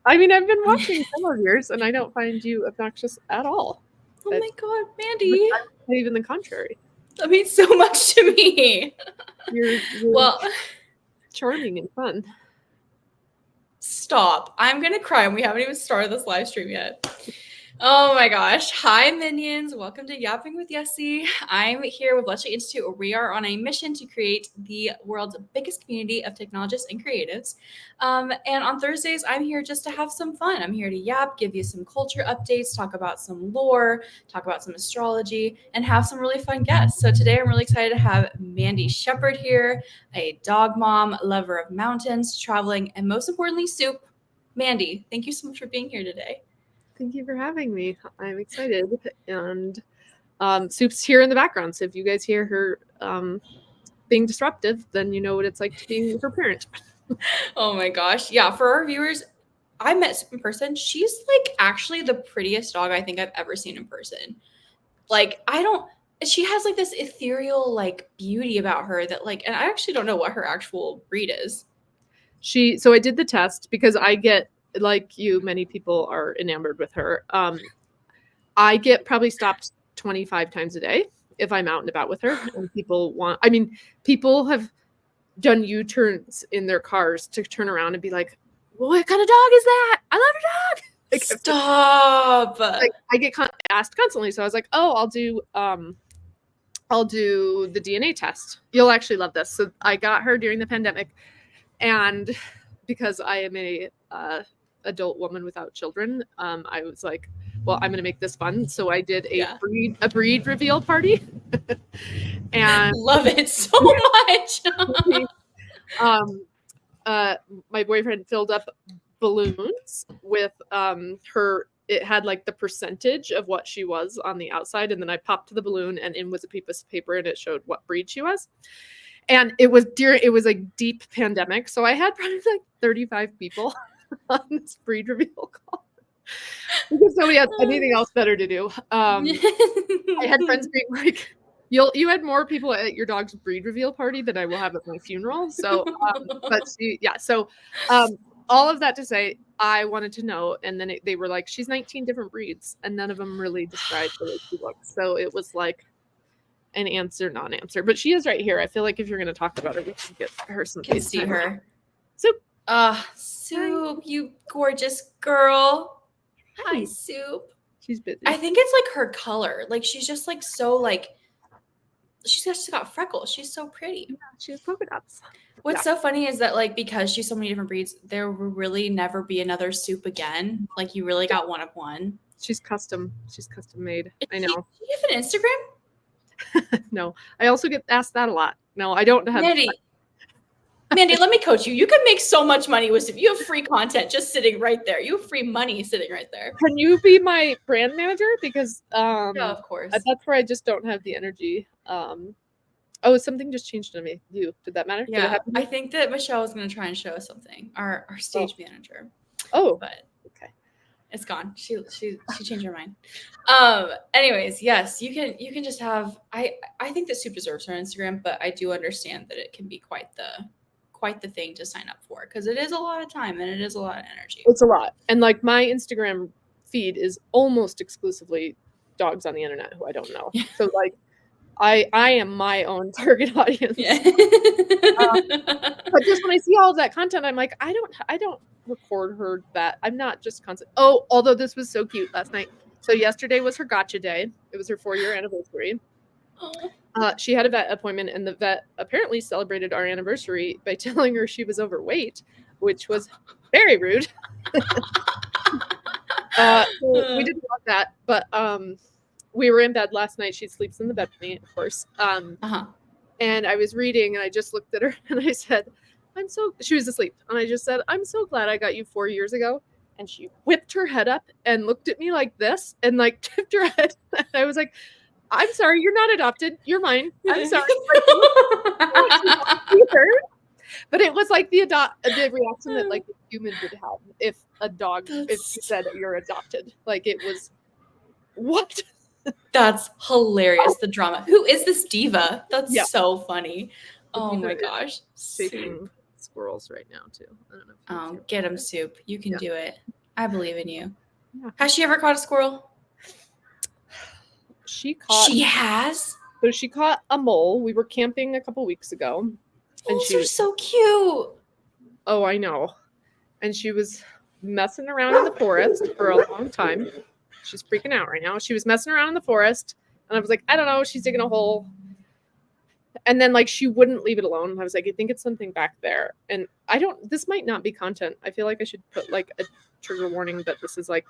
I mean, I've been watching some of yours, and I don't find you obnoxious at all. Oh my God, Mandi. Not even the contrary. That means so much to me. You're Well, charming and fun. stop. I'm going to cry, and we haven't even started this live stream yet. Oh my gosh. Hi, minions. Welcome to Yapping with Yessi. I'm here with Let's Get Institute, where we are on a mission to create the world's biggest community of technologists and creatives. And on Thursdays, I'm here just to have some fun. I'm here to yap, give you some culture updates, talk about some lore, talk about some astrology, and have some really fun guests. So today, I'm really excited to have Mandi Shepherd here, a dog mom, lover of mountains, traveling, and most importantly, soup. Mandi, thank you so much for being here today. Thank you for having me. I'm excited. And Soup's here in the background. So if you guys hear her being disruptive, then you know what it's like to be her parent. Oh my gosh. Yeah, for our viewers, I met Soup in person. She's like actually the prettiest dog I think I've ever seen in person. Like, she has like this ethereal like beauty about her that like, and I actually don't know what her actual breed is. So I did the test because I get, like you, many people are enamored with her. I get probably stopped 25 times a day if I'm out and about with her. And people have done U-turns in their cars to turn around and be like, what kind of dog is that? I love your dog. Like, stop. Like, I get asked constantly. So I was like, oh, I'll do the DNA test. You'll actually love this. So I got her during the pandemic, and because I am a adult woman without children, I was like, well, I'm going to make this fun. So I did a breed reveal party. And love it so much. My boyfriend filled up balloons with her. It had like the percentage of what she was on the outside, and then I popped the balloon, and in was a piece of paper, and it showed what breed she was. And it was like deep pandemic, so I had probably like 35 people on this breed reveal call because nobody had anything else better to do. I had friends being like, "You had more people at your dog's breed reveal party than I will have at my funeral." So, all of that to say, I wanted to know, and then they were like, "She's 19 different breeds, and none of them really describe the way she looks." So it was like an answer, non-answer, but she is right here. I feel like if you're going to talk about her, we can get her some. Can see her. Soup. Soup, you gorgeous girl. Hi, Soup. She's busy. I think it's like her color. Like, she's just like so like. She's just got freckles. She's so pretty. Yeah, she has polka dots. What's so funny is that like because she's so many different breeds, there will really never be another Soup again. Like, you really got one of one. She's custom made. I know. Do you have an Instagram? No, I also get asked that a lot. No, I don't have. Mandi, let me coach you. You can make so much money with you have free content just sitting right there. You have free money sitting right there. Can you be my brand manager? Because yeah, of course. That's where I just don't have the energy. Oh, something just changed on me. Did that matter? Yeah, I think that Michelle was going to try and show us something. Our stage manager. Oh, but okay. It's gone. She changed her mind. Anyways, yes, you can just have. I think that Soup deserves her Instagram, but I do understand that it can be quite the thing to sign up for because it is a lot of time and it is a lot of energy. It's a lot, and like my Instagram feed is almost exclusively dogs on the internet who I don't know. So like, I am my own target audience. Yeah. But just when I see all of that content, I'm like, I don't record her that. I'm not just constant. Oh, although this was so cute last night. So yesterday was her gotcha day. It was her 4-year anniversary. She had a vet appointment, and the vet apparently celebrated our anniversary by telling her she was overweight, which was very rude. So we didn't want that, but we were in bed last night. She sleeps in the bed with me, of course. And I was reading, and I just looked at her, and I said, she was asleep. And I just said, I'm so glad I got you 4 years ago. And she whipped her head up and looked at me like this and like tipped her head. And I was like, I'm sorry, you're not adopted. You're mine. I'm sorry. But it was like the reaction that like a human would have if if she said you're adopted. Like, it was, what? That's hilarious. The drama. Who is this diva? That's so funny. Oh my gosh. Shaking squirrels right now too. I don't know. Get them, Soup. You can do it. I believe in you. Yeah. Has she ever caught a squirrel? She has? So she caught a mole. We were camping a couple weeks ago. And Moles she are was, so cute. oh, I know. And she was messing around in the forest for a long time. She's freaking out right now. She was messing around in the forest. And I was like, I don't know. She's digging a hole. And then like she wouldn't leave it alone. I was like, I think it's something back there. And this might not be content. I feel like I should put like a trigger warning that this is like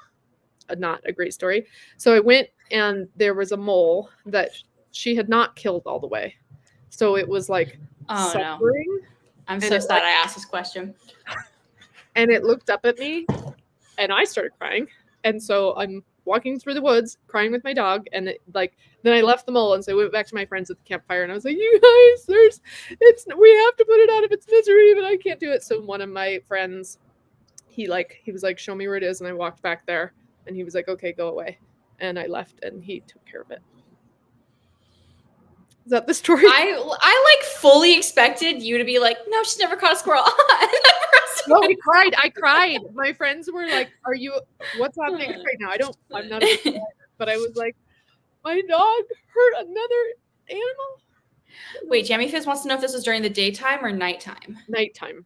not a great story. So I went and there was a mole that she had not killed all the way. So it was like suffering. No. I'm so sad I asked this question. And it looked up at me and I started crying. And so I'm walking through the woods crying with my dog. And then I left the mole. And so I went back to my friends at the campfire and I was like, you guys, we have to put it out of its misery, but I can't do it. So one of my friends, he was like, show me where it is. And I walked back there and he was like, okay, go away. And I left and he took care of it. Is that the story? I like fully expected you to be like, no, she's never caught a squirrel. No, I cried. My friends were like, what's happening right now? I'm not a big but I was like, my dog hurt another animal. Wait, Jamie Fizz wants to know if this was during the daytime or nighttime. Nighttime.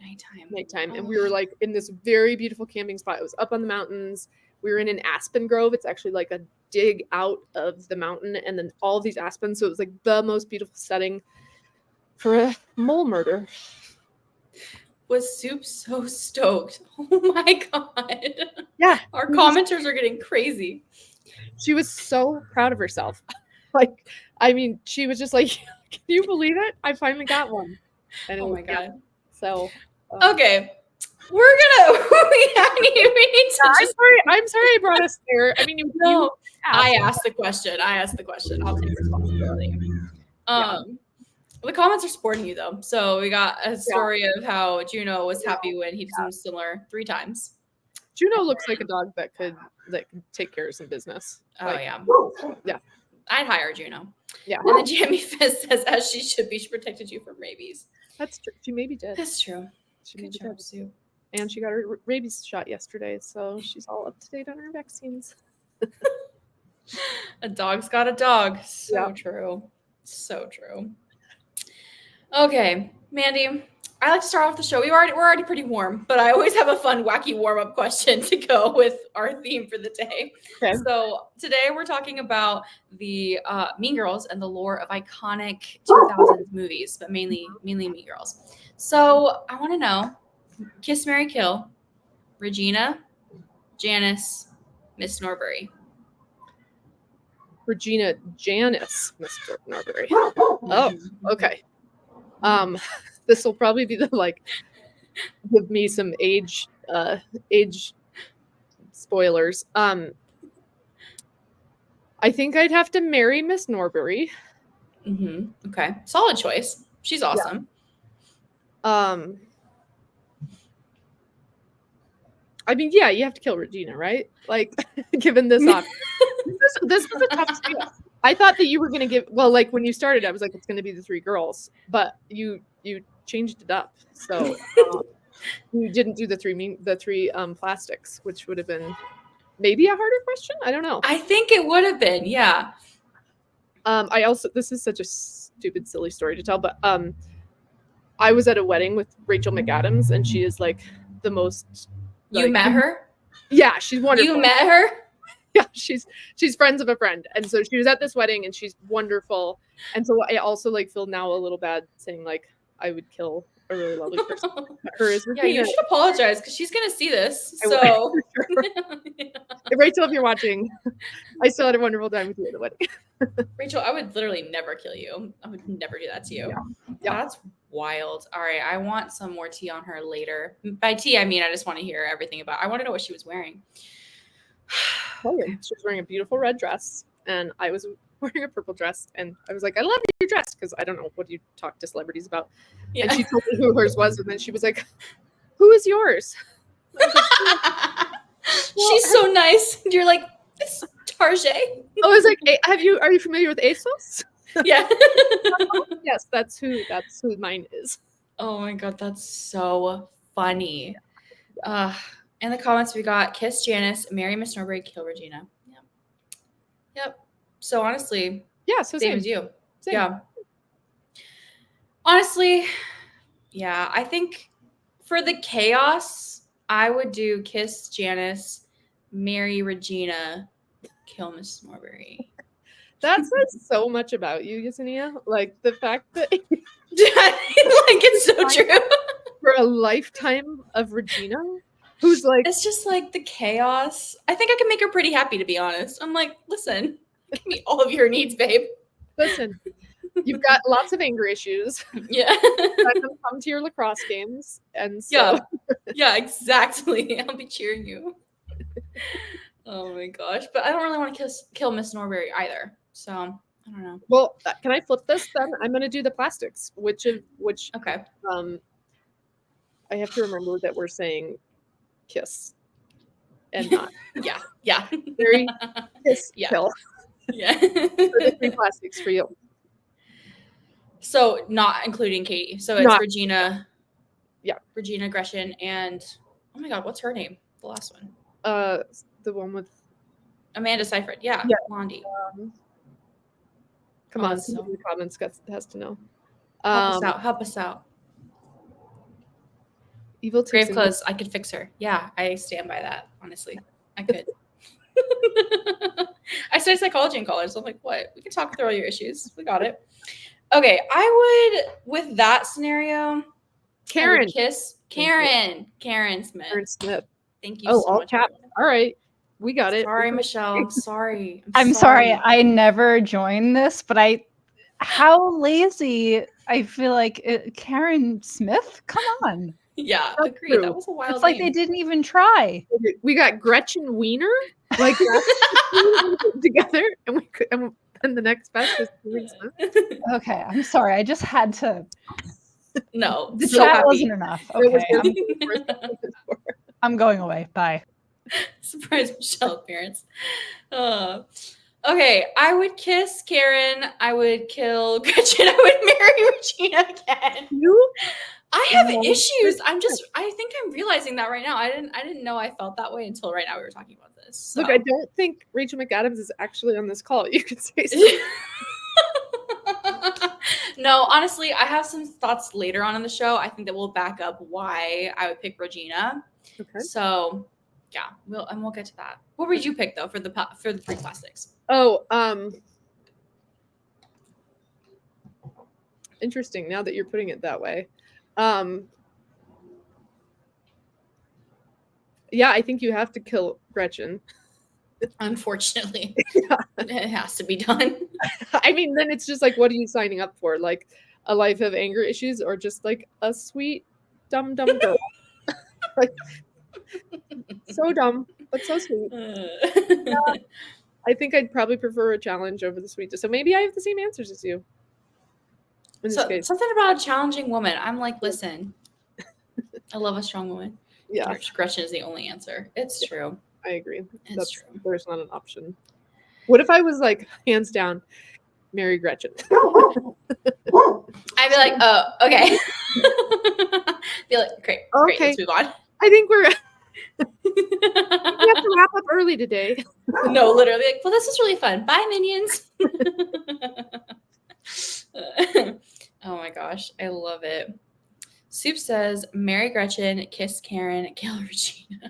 Oh. And we were like in this very beautiful camping spot. It was up on the mountains. We were in an aspen grove. It's actually like a dig out of the mountain and then all these aspens. So it was like the most beautiful setting for a mole murder. Was Soup so stoked? Oh my god. Yeah. Our commenters are getting crazy. She was so proud of herself. Like, I mean, she was just like, can you believe it? I finally got one. And oh my god. So okay. We need to I'm sorry I brought us there. I mean, I asked the question. I'll take responsibility. The comments are supporting you though. So we got a story of how Juno was happy when he did something similar 3 times. Juno looks like a dog that could take care of some business. Oh yeah. Yeah. I'd hire Juno. Yeah. And then Jamie Fizz says, as she should be, she protected you from rabies. That's true. She maybe did. That's true. Good job, Sue. And she got her rabies shot yesterday, so she's all up to date on her vaccines. A dog's got a dog. So true. So true. Okay, Mandi, I like to start off the show. We're already pretty warm, but I always have a fun, wacky warm-up question to go with our theme for the day. Okay. So today we're talking about the Mean Girls and the lore of iconic 2000s movies, but mainly Mean Girls. So I want to know, Kiss, Marry, Kill, Regina, Janice, Miss Norbury. Regina, Janice, Miss Norbury. Oh, okay. This will probably be give me some age spoilers. I think I'd have to marry Miss Norbury. Mm-hmm. Okay. Solid choice. She's awesome. Yeah. I mean, yeah, you have to kill Regina, right? Like, given this option. This was a tough choice. I thought that you were going to when you started, I was like, it's going to be the 3 girls, but you changed it up. So you didn't do the three plastics, which would have been maybe a harder question. I don't know. I think it would have been, yeah. This is such a stupid, silly story to tell, but I was at a wedding with Rachel McAdams, and she is like the most. You met her? Yeah, she's wonderful. You met her? Yeah, she's friends of a friend, and so she was at this wedding, and she's wonderful. And so I also feel now a little bad saying I would kill a really lovely person. Her is Regina. Yeah, you should apologize because she's gonna see this. So, Rachel, if you're watching, I still had a wonderful time with you at the wedding. Rachel, I would literally never kill you. I would never do that to you. Yeah. That's wild. All right, I want some more tea on her later. By tea, I mean I just want to hear everything about. I want to know what she was wearing. Okay. She was wearing a beautiful red dress, and I was wearing a purple dress, and I was like, I love your dress, because I don't know what you talk to celebrities about. Yeah. And she told me who hers was, and then she was like, who is yours? She's so nice. And you're like, it's Tarjay. I was like, are you familiar with ASOS? Yeah. Yes, that's who mine is. Oh my god, that's so funny. And In the comments, we got kiss Janice, marry Miss Norbury, kill Regina. Yep. So honestly, Yeah, so same as you. Same. Yeah. Honestly, yeah, I think for the chaos, I would do kiss Janice, marry Regina, kill Miss Norbury. That says so much about you, Yesenia. Like the fact that Like, it's so true. For a lifetime of Regina, who's like, it's just like the chaos. I think I can make her pretty happy, to be honest. I'm like, listen, I can meet all of your needs, babe. Listen, you've got lots of anger issues. Yeah. Let them come to your lacrosse games. And so yeah, exactly. I'll be cheering you. Oh my gosh. But I don't really want to kill Miss Norbury either. So I don't know. Well, can I flip this then? I'm gonna do the plastics, which okay. I have to remember that we're saying kiss and not. yeah. Very kiss kill. Yeah. For the 3 plastics for you. So not including Katie. So it's Regina. Yeah. Regina, Gretchen, and oh my god, what's her name? The last one. The one with Amanda Seyfried. Yeah. Mandi. Come on, so the comments has to know. Help us out. Evil Grave clothes, I could fix her. Yeah, I stand by that, honestly. I could. I studied psychology in college, so I'm like, what? We can talk through all your issues. We got it. Okay, I would, with that scenario, Karen. Kiss Karen. Karen Smith. Karen Smith. Thank you so much. Cap. All right. We got it. Sorry, Michelle. Sorry. I'm sorry. I never joined this, but how lazy I feel like Karen Smith? Come on. Yeah, agreed. That was a wild It's like they didn't even try. We got Gretchen Wiener like together, and and the next best is Karen Smith. Okay, I'm sorry. I just had to. No, the chat wasn't enough. Okay, I'm going away. Bye. Surprise Michelle appearance. Okay, I would kiss Karen. I would kill Gretchen. I would marry Regina again. I have issues. I think I'm realizing that right now. I didn't know I felt that way until right now we were talking about this. So. Look, I don't think Rachel McAdams is actually on this call. You could say so. No, honestly, I have some thoughts later on in the show. I think that will back up why I would pick Regina. Okay. So, yeah, we'll get to that. What would you pick though for the 3 plastics? Oh, interesting. Now that you're putting it that way. Yeah, I think you have to kill Gretchen. Unfortunately, it has to be done. I mean, then it's just like, what are you signing up for? Like a life of anger issues, or just like a sweet, dumb girl? Like, so dumb, but so sweet. Yeah, I think I'd probably prefer a challenge over the sweetness. So maybe I have the same answers as you. In this case. Something about a challenging woman. I'm like, listen, I love a strong woman. Yeah. Gretchen is the only answer. It's true. I agree. That's true. There's not an option. What if I was like, hands down, marry Gretchen? I'd be like, oh, okay. Be like, great, let's move on. I think we have to wrap up early today. No, literally, like, well, this is really fun. Bye, minions. Oh my gosh, I love it. Soup says, marry Gretchen, kiss Karen, kill Regina.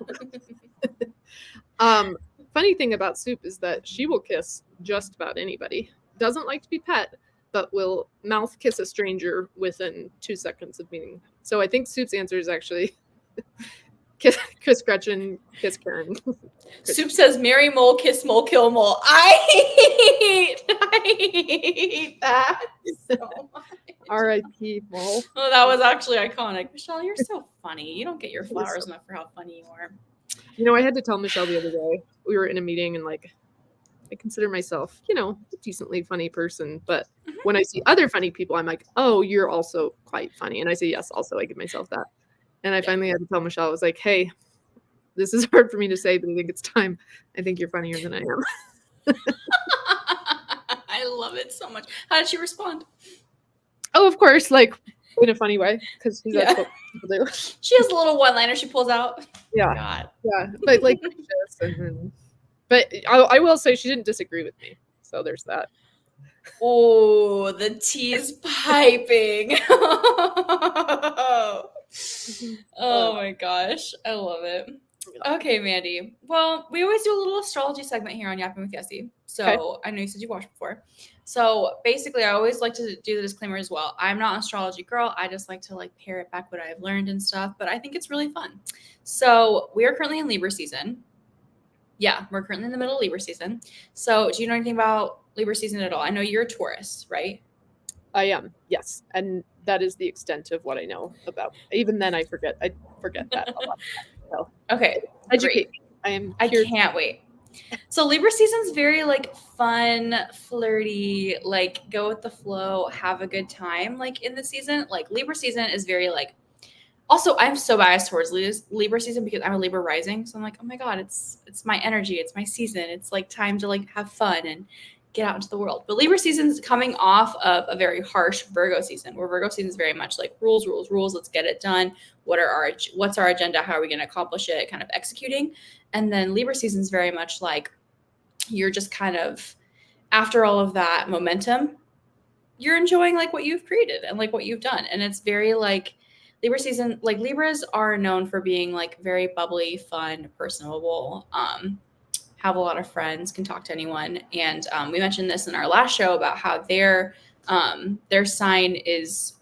Funny thing about Soup is that she will kiss just about anybody. Doesn't like to be pet, but will mouth kiss a stranger within 2 seconds of meeting. So I think Soup's answer is actually kiss Gretchen, kiss Karen. Soup says, marry mole, kiss mole, kill mole. I hate that so much. R.I.P. mole. Oh, that was actually iconic. Michelle, you're so funny. You don't get your flowers enough for how funny you are. You know, I had to tell Michelle the other day, we were in a meeting and like, I consider myself, a decently funny person. But when I see other funny people, I'm like, oh, you're also quite funny. And I say, yes, also, I give myself that. And I finally had to tell Michelle, I was like, hey, this is hard for me to say, but I think it's time. I think you're funnier than I am. I love it so much. How did she respond? Oh, of course. Like, in a funny way, because that's Yeah. what people do. She has a little one-liner she pulls out. Yeah, God. yeah, but like, but I will say she didn't disagree with me, so there's that. Oh, the tea's piping. Oh my gosh, I love it. Okay, Mandy. Well, we always do a little astrology segment here on Yapping with Yessi. So Okay. I know you said you watched before. So basically, I always like to do the disclaimer as well. I'm not an astrology girl. I just like to like parrot back what I've learned and stuff. But I think it's really fun. So we are currently in Libra season. Yeah, we're currently in the middle of Libra season. So do you know anything about Libra season at all? I know you're a Taurus, right? I am, yes, and that is the extent of what I know about. Even then, I forget that a lot. So Okay, educate great. me. I am I here. can't wait. So Libra season's very like fun, flirty, like go with the flow, have a good time. Like in the season, like Libra season is very like. Also, I'm so biased towards Libra season because I'm a Libra rising. So I'm like, oh my god, it's my energy, it's my season. It's like time to like have fun and get out into the world. But Libra season's coming off of a very harsh Virgo season, where Virgo season is very much like rules, rules, rules. Let's get it done. What's our agenda? How are we going to accomplish it? Kind of executing. And then Libra season is very much like you're just kind of after all of that momentum, you're enjoying like what you've created and like what you've done. And it's very like Libra season, like Libras are known for being like very bubbly, fun, personable, have a lot of friends, can talk to anyone. And we mentioned this in our last show about how their sign is.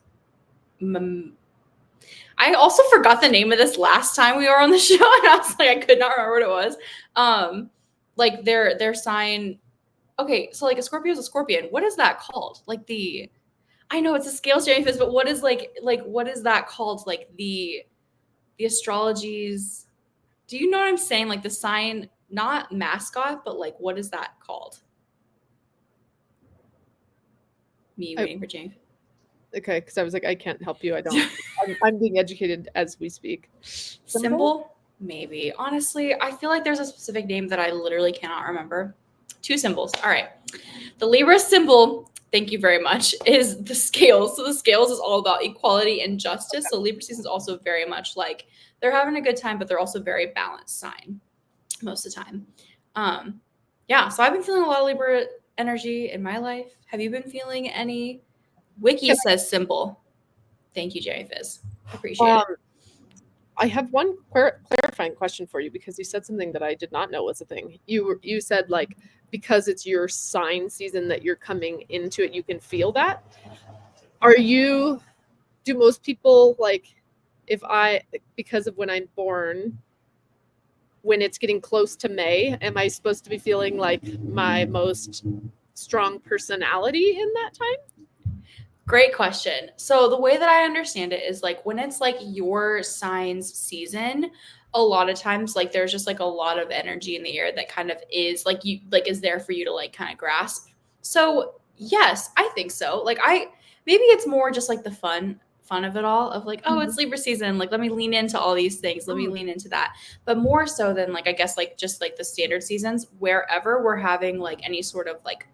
I also forgot the name of this last time we were on the show, and I was like, I could not remember what it was. Like their sign. Okay, so like a Scorpio is a Scorpion. What is that called? Like I know it's a scales jellyfish, but what is like what is that called? Like the astrology's. Do you know what I'm saying? Like the sign, not mascot, but like what is that called? Me waiting for James. Okay, because I was like, I can't help you. I don't. I'm being educated as we speak. Symbol? Maybe. Honestly, I feel like there's a specific name that I literally cannot remember. 2 symbols. All right. The Libra symbol, thank you very much, is the scales. So the scales is all about equality and justice. So Libra season is also very much like they're having a good time, but they're also very balanced sign most of the time. Yeah, so I've been feeling a lot of Libra energy in my life. Have you been feeling any? Wiki says symbol. Thank you, Jerry Fizz. Appreciate it. I have one clarifying question for you, because you said something that I did not know was a thing. You said like because it's your sign season that you're coming into it, you can feel that. Do most people like because of when I'm born, when it's getting close to May, am I supposed to be feeling like my most strong personality in that time? Great question. So the way that I understand it is like when it's like your sign's season, a lot of times like there's just like a lot of energy in the air that kind of is like you like is there for you to like kind of grasp. So yes, I think so. Like maybe it's more just like the fun of it all of like, oh, it's Libra season. Like, let me lean into all these things. Let me lean into that. But more so than like, I guess like just like the standard seasons, wherever we're having like any sort of like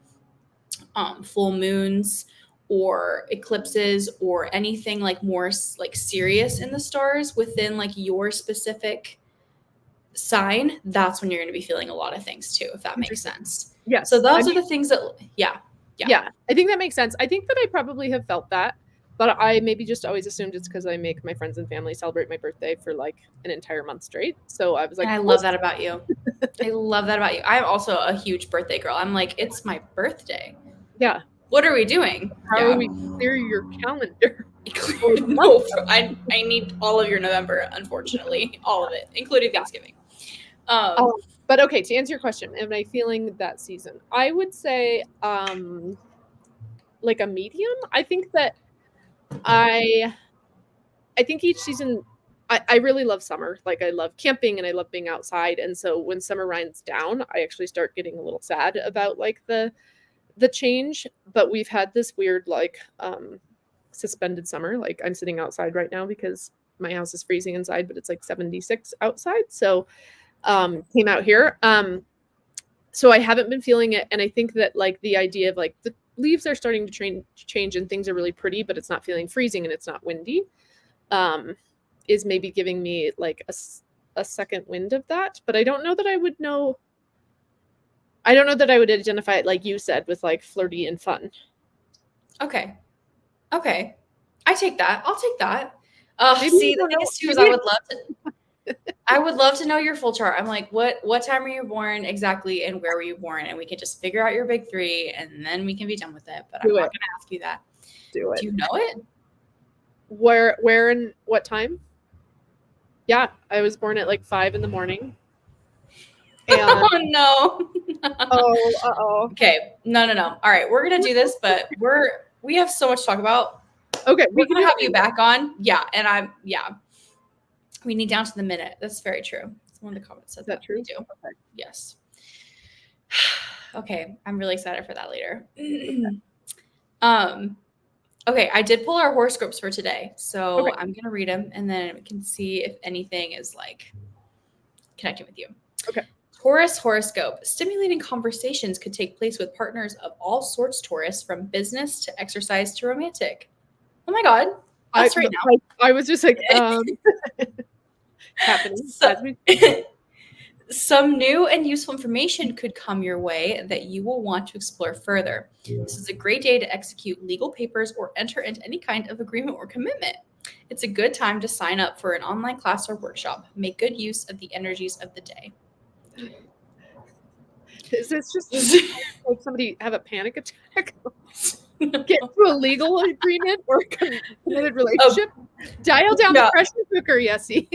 full moons or eclipses or anything like more like serious in the stars within like your specific sign, that's when you're going to be feeling a lot of things too, if that makes sense. Yeah. So those are the things that, yeah. I think that makes sense. I think that I probably have felt that, but I maybe just always assumed it's because I make my friends and family celebrate my birthday for like an entire month straight. So I was like, and I love that about you. I love that about you. I'm also a huge birthday girl. I'm like, it's my birthday. Yeah. What are we doing? How are we clear your calendar? No, I need all of your November, unfortunately. All of it, including Thanksgiving. But okay, to answer your question, am I feeling that season? I would say like a medium. I think that I think each season I really love summer. Like I love camping and I love being outside. And so when summer winds down, I actually start getting a little sad about like the change. But we've had this weird like suspended summer. Like I'm sitting outside right now because my house is freezing inside, but it's like 76 outside. So came out here. So I haven't been feeling it. And I think that like the idea of like leaves are starting to change and things are really pretty, but it's not feeling freezing and it's not windy, is maybe giving me like a second wind of that. But I don't know that I would know. I don't know that I would identify it like you said with like flirty and fun. Okay. I take that. I'll take that. Maybe See, you the don't thing know. is too is I would love to know your full chart. I'm like, what time were you born exactly, and where were you born? And we can just figure out your big three, and then we can be done with it. But I'm not going to ask you that. Do it. Do you know it? Where and what time? Yeah, I was born at like 5 a.m. And Oh no. oh. Okay. No. All right, we're gonna do this, but we have so much to talk about. Okay, We're gonna have you back on. Yeah, and we need down to the minute. That's very true. One of the comments said that. True? We do. Okay. Yes. Okay, I'm really excited for that later. Okay, I did pull our horoscopes for today, so I'm gonna read them, and then we can see if anything is like connecting with you. Okay. Taurus horoscope. Stimulating conversations could take place with partners of all sorts, Taurus, from business to exercise to romantic. Oh my God. That's right now. I was just like, happening. Some new and useful information could come your way that you will want to explore further. This is a great day to execute legal papers or enter into any kind of agreement or commitment. It's a good time to sign up for an online class or workshop. Make good use of the energies of the day. Is this just like somebody have a panic attack? Get to a legal agreement or committed relationship? Dial down the pressure cooker, Yessi.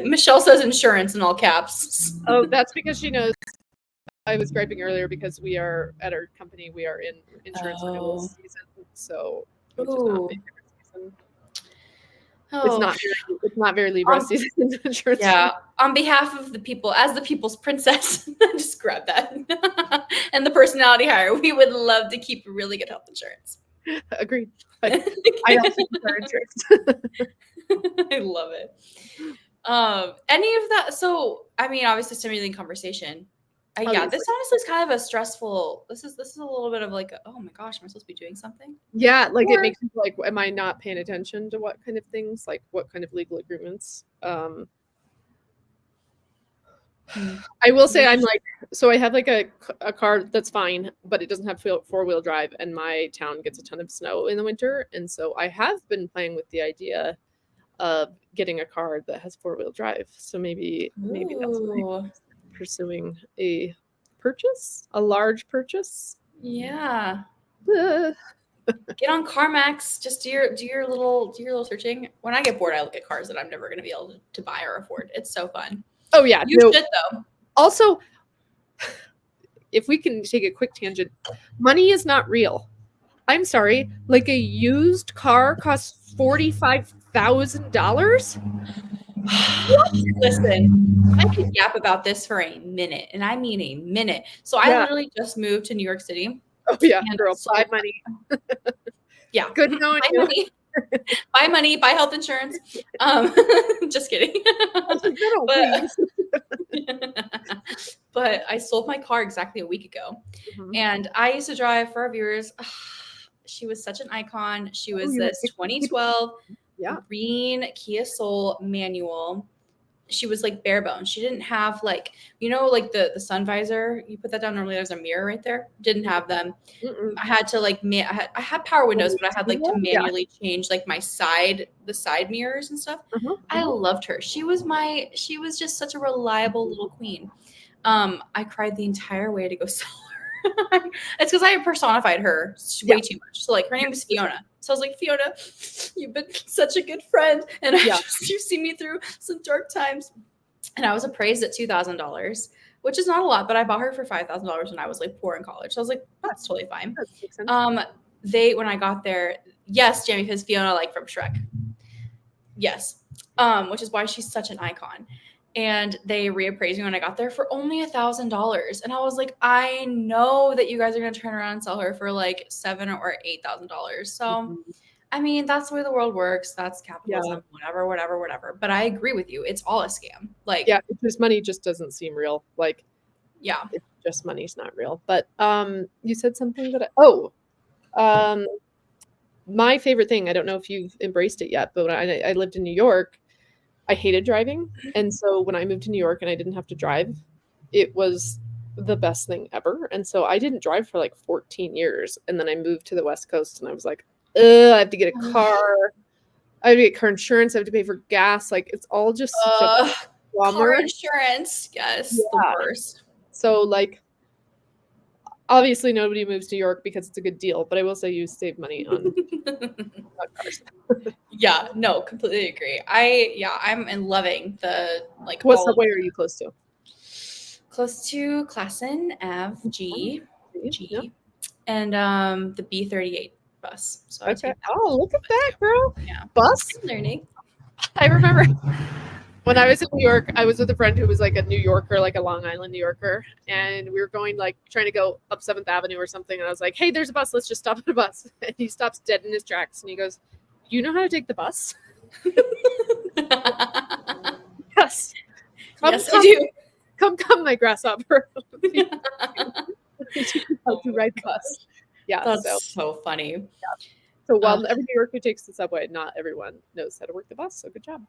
Michelle says insurance in all caps. Oh, that's because she knows. I was griping earlier because we are at our company. We are in insurance renewal season, so which is not big season. It's not very Libra season insurance. Yeah. On behalf of the people, as the people's princess, just grab that. And the personality hire, we would love to keep really good health insurance. Agreed. I also prefer insurance. I love it. Any of that? So, I mean, obviously stimulating conversation. This honestly is kind of a stressful. This is a little bit of like, oh my gosh, am I supposed to be doing something? Yeah, like it makes me feel like, am I not paying attention to what kind of things, like what kind of legal agreements? I will say I'm like, so I have like a car that's fine, but it doesn't have 4-wheel drive, and my town gets a ton of snow in the winter, and so I have been playing with the idea of getting a car that has 4-wheel drive. So maybe that's what I'm pursuing, a large purchase. Yeah. Get on CarMax. Just do your little searching. When I get bored, I look at cars that I'm never going to be able to buy or afford. It's so fun. Oh yeah, you should though. Also, if we can take a quick tangent, money is not real. I'm sorry, like a used car costs $45,000. Listen, I could yap about this for a minute, and I mean a minute. So I literally just moved to New York City. Oh yeah, girl, buy money. Yeah, good knowing you. Money. Buy money, buy health insurance. Just kidding. But I sold my car exactly a week ago, and I used to drive for our viewers. She was such an icon. She was this 2012 green Kia Soul manual. She was like bare bones. She didn't have like, like the sun visor. You put that down. Normally there's a mirror right there. Didn't have them. I had to like, I had power windows, but I had like to manually change like the side mirrors and stuff. I loved her. She was just such a reliable little queen. I cried the entire way to go sell her. It's because I personified her way too much. So like her name was Fiona. So I was like, Fiona, you've been such a good friend, and you've seen me through some dark times. And I was appraised at $2,000, which is not a lot, but I bought her for $5,000 when I was like poor in college. So I was like, that's totally fine. When I got there, yes, Jamie, because Fiona like from Shrek. Yes. Which is why she's such an icon. And they reappraised me when I got there for only $1,000. And I was like, I know that you guys are going to turn around and sell her for like $7,000 or $8,000. So, I mean, that's the way the world works. That's capitalism, whatever. But I agree with you. It's all a scam. Like, this money just doesn't seem real. Like, it's just money's not real. But you said something that Um, my favorite thing, I don't know if you've embraced it yet, but when I lived in New York, I hated driving. And so when I moved to New York and I didn't have to drive, it was the best thing ever. And so I didn't drive for like 14 years. And then I moved to the West Coast and I was like, ugh, I have to get a car. I have to get car insurance. I have to pay for gas. Like it's all just such a Car bummer. insurance. Yes, the Yeah. worst. So like, obviously nobody moves to New York because it's a good deal, but I will say you save money on cars. Yeah, no, completely agree. I'm in loving the like What all subway are you close to? close to Klassen Ave G, Yeah. and the B38 bus. So I Okay. take that. Oh, look at that, girl. Yeah. Bus. I'm learning. I remember when I was in New York, I was with a friend who was like a New Yorker, like a Long Island New Yorker, and we were going like trying to go up 7th Avenue or something. And I was like, "Hey, there's a bus. Let's just stop at a bus." And he stops dead in his tracks, and he goes, "You know how to take the bus?" Yes. Yes, I do. Come, my grasshopper. You how to ride the bus. Yeah. That's so funny. So while every New Yorker takes the subway, not everyone knows how to work the bus. So good job.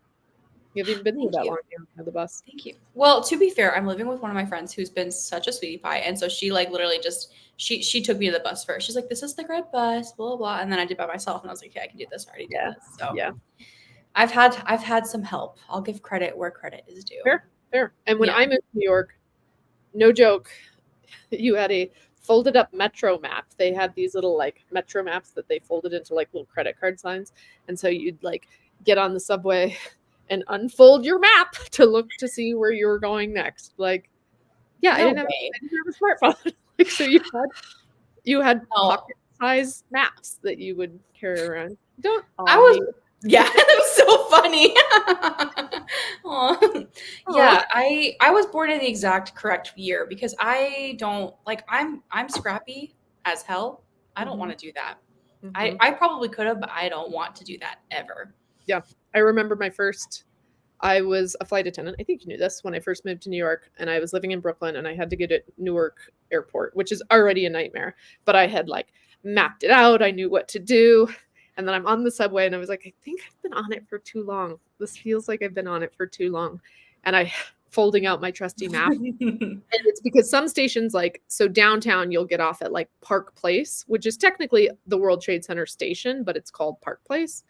You haven't even been here that long. You don't know the bus. Thank you. Well, to be fair, I'm living with one of my friends who's been such a sweetie pie, and so she like literally just she took me to the bus first. She's like, "This is the red bus," blah blah blah, and then I did by myself, and I was like, "Yeah, I can do this. I already did this." So yeah, I've had some help. I'll give credit where credit is due. Fair. And when I moved to New York, no joke, you had a folded up metro map. They had these little like metro maps that they folded into like little credit card signs, and so you'd like get on the subway and unfold your map to look to see where you were going next. Like, yeah, I didn't have a smartphone. Like, so you had pocket size maps that you would carry around. Yeah, that was so funny. Yeah, I was born in the exact correct year because I don't like I'm scrappy as hell. I don't want to do that. I probably could have, but I don't want to do that ever. Yeah. I remember I was a flight attendant. I think you knew this when I first moved to New York, and I was living in Brooklyn, and I had to get at Newark Airport, which is already a nightmare, but I had like mapped it out. I knew what to do. And then I'm on the subway and I was like, I think I've been on it for too long. This feels like I've been on it for too long. And I folding out my trusty map. And it's because some stations so downtown, you'll get off at like Park Place, which is technically the World Trade Center station, but it's called Park Place.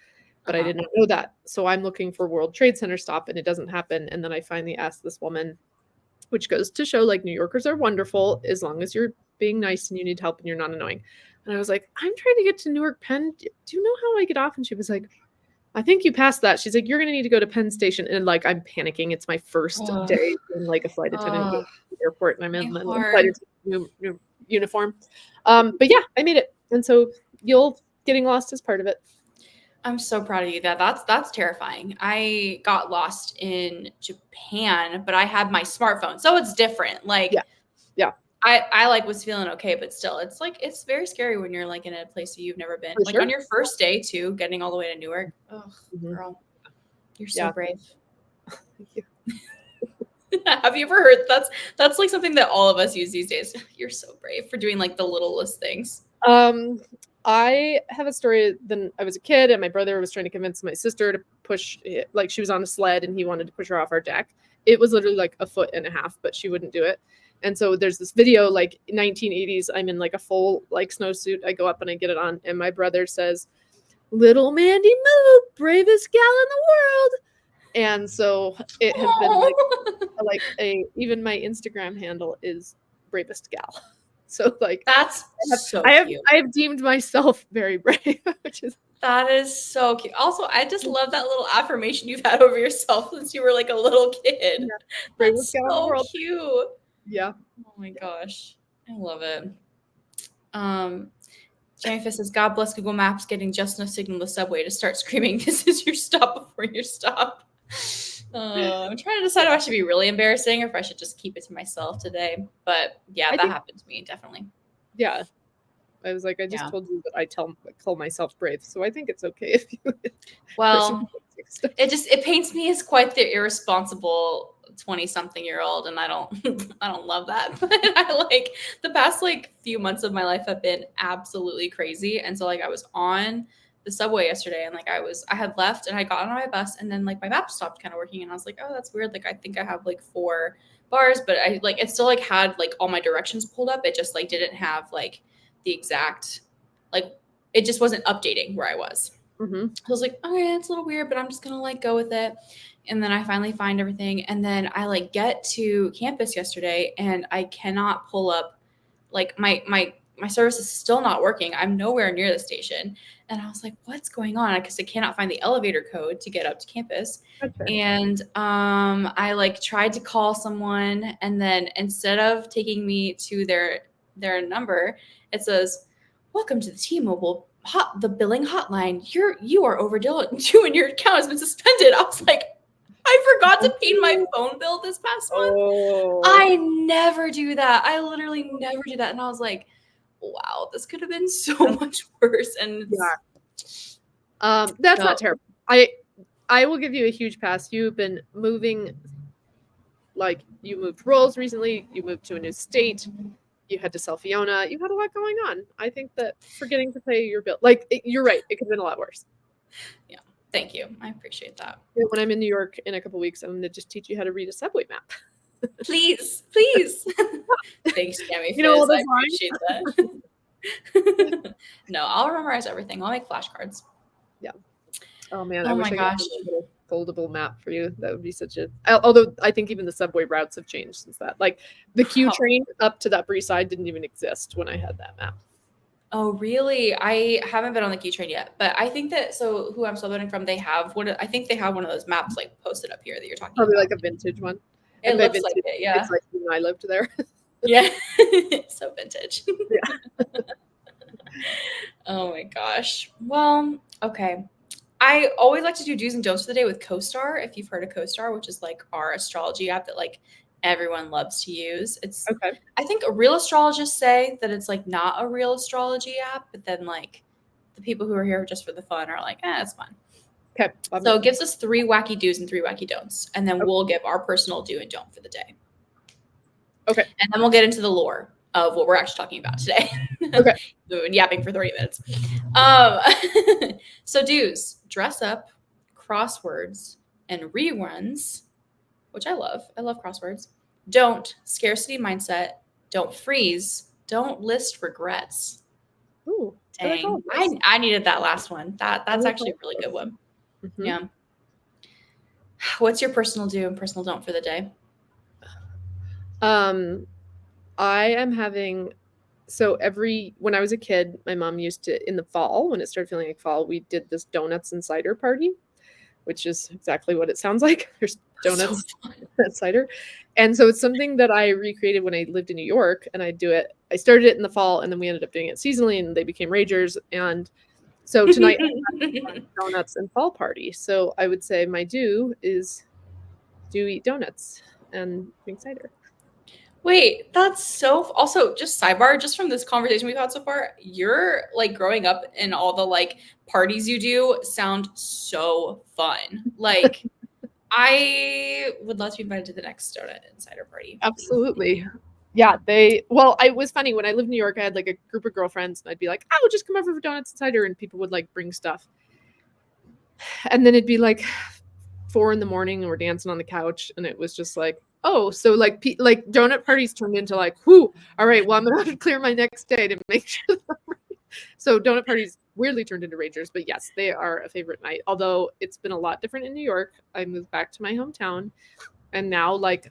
But I did not know that. So I'm looking for World Trade Center stop and it doesn't happen. And then I finally asked this woman, which goes to show like New Yorkers are wonderful as long as you're being nice and you need help and you're not annoying. And I was like, I'm trying to get to Newark Penn. Do you know how I get off? And she was like, I think you passed that. She's like, you're going to need to go to Penn Station. And like, I'm panicking. It's my first day in like a flight attendant at the airport. And I'm in my flight attendant uniform. But yeah, I made it. And so getting lost is part of it. I'm so proud of you. That's terrifying. I got lost in Japan, but I had my smartphone. So it's different. Like, yeah. I like was feeling okay, but still it's like, it's very scary when you're like in a place that you've never been. Like on your first day too, getting all the way to Newark. Oh, girl, you're so brave. Thank you. Have you ever heard that's like something that all of us use these days? You're so brave for doing like the littlest things. I have a story. Then I was a kid and my brother was trying to convince my sister to push it. Like she was on a sled and he wanted to push her off our deck. It was literally like 1.5 feet, but she wouldn't do it. And so there's this video, like 1980s, I'm in like a full like snowsuit. I go up and I get it on. And my brother says, "Little Mandi Moo, bravest gal in the world." And so it has been even my Instagram handle is bravest gal. So like that's so cute. I have deemed myself very brave, that is so cute. Also, I just love that little affirmation you've had over yourself since you were like a little kid. Yeah. That's so cute. Yeah. Oh my gosh. I love it. Jennifer says, God bless Google Maps getting just enough signal the subway to start screaming, "This is your stop before your stop." I'm trying to decide if I should be really embarrassing or if I should just keep it to myself today. But yeah, that happened to me, definitely. Yeah. I was like, I just told you that I call myself brave. So I think it's okay if you well, it paints me as quite the irresponsible 20-something-year-old, and I don't I don't love that. But I like the past like few months of my life have been absolutely crazy. And so like I was on the subway yesterday, and like I had left and I got on my bus, and then like my map stopped kind of working, and I was like, oh, that's weird. Like I think I have like 4 bars, but I like it still like had like all my directions pulled up. It just like didn't have like the exact like it just wasn't updating where I was. Mm-hmm. I was like, okay, it's a little weird, but I'm just gonna like go with it. And then I finally find everything. And then I like get to campus yesterday, and I cannot pull up like my service is still not working. I'm nowhere near the station. And I was like, what's going on? Because I cannot find the elevator code to get up to campus. Okay. And I like tried to call someone, and then instead of taking me to their number, it says, welcome to the T-Mobile the billing hotline. You are overdue and your account has been suspended. I was like, I forgot to pay my phone bill this past month. Oh. I never do that. I literally never do that. And I was like, wow, this could have been so much worse. And that's not terrible. I will give you a huge pass. You've been moving, like you moved roles recently. You moved to a new state. You had to sell Fiona. You had a lot going on. I think that forgetting to pay your bill, you're right. It could have been a lot worse. Yeah. Thank you. I appreciate that. When I'm in New York in a couple weeks, I'm going to just teach you how to read a subway map. Please. Thanks, Jamie. You know all those I appreciate that. No, I'll memorize everything. I'll make flashcards. Yeah. Oh man. Oh I wish my I gosh. could have a little foldable map for you. That would be such a. Although I think even the subway routes have changed since that. Like the Q train up to the Upper East Side didn't even exist when I had that map. Oh, really? I haven't been on the Q train yet, but I think that who I'm subbing from, I think they have one of those maps like posted up here that you're talking Probably about. like a vintage one. It looks like it, yeah. It's like when I lived there. Yeah. So vintage. Yeah. Oh my gosh. Well, okay. I always like to do do's and don'ts for the day with CoStar. If you've heard of CoStar, which is like our astrology app that like everyone loves to use. It's Okay. I think real astrologists say that it's like not a real astrology app, but then like the people who are here just for the fun are like, it's fun. Okay. So it gives us 3 wacky do's and 3 wacky don'ts, and then we'll give our personal do and don't for the day. Okay. And then we'll get into the lore of what we're actually talking about today. Okay. We've been yapping for 30 minutes. So do's: dress up, crosswords, and reruns, which I love. I love crosswords. Don't: scarcity mindset. Don't freeze. Don't list regrets. Ooh. Dang. I needed that last one. That's actually a really good one. Mm-hmm. Yeah. What's your personal do and personal don't for the day? I am having when I was a kid, my mom used to, in the fall, when it started feeling like fall, we did this donuts and cider party, which is exactly what it sounds like. There's donuts and cider. And so it's something that I recreated when I lived in New York, and I started it in the fall, and then we ended up doing it seasonally, and they became ragers. And so tonight I'm having donuts and fall party. So I would say my do is eat donuts and drink cider. Wait, that's so also just sidebar, just from this conversation we've had so far, you're like growing up and all the like parties you do sound so fun. Like I would love to be invited to the next donut and cider party. Absolutely. Yeah, it was funny when I lived in New York, I had like a group of girlfriends, and I'd be like, oh, just come over for donuts and cider, and people would like bring stuff. And then it'd be like 4 a.m, and we're dancing on the couch, and it was just like, oh, so like donut parties turned into like, whoo, all right, well, I'm gonna have to clear my next day to make sure that I'm ready. So donut parties weirdly turned into ragers, but yes, they are a favorite night. Although it's been a lot different in New York. I moved back to my hometown, and now like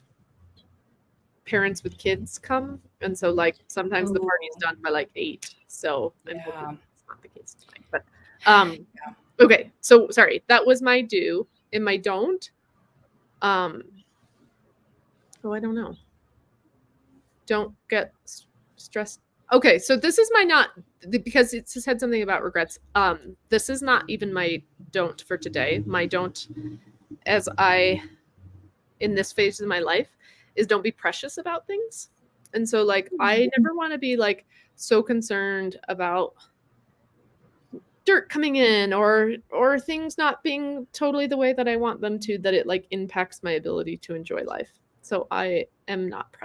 parents with kids come, and so like sometimes the party's done by like 8. So I'm hoping that's not the case tonight. But okay, so sorry, that was my do. And my don't. I don't know. Don't get stressed. Okay, so this is my not, because it said something about regrets. This is not even my don't for today. My don't, in this phase of my life, is don't be precious about things. And so like I never want to be like so concerned about dirt coming in or things not being totally the way that I want them to, that it like impacts my ability to enjoy life. So I am not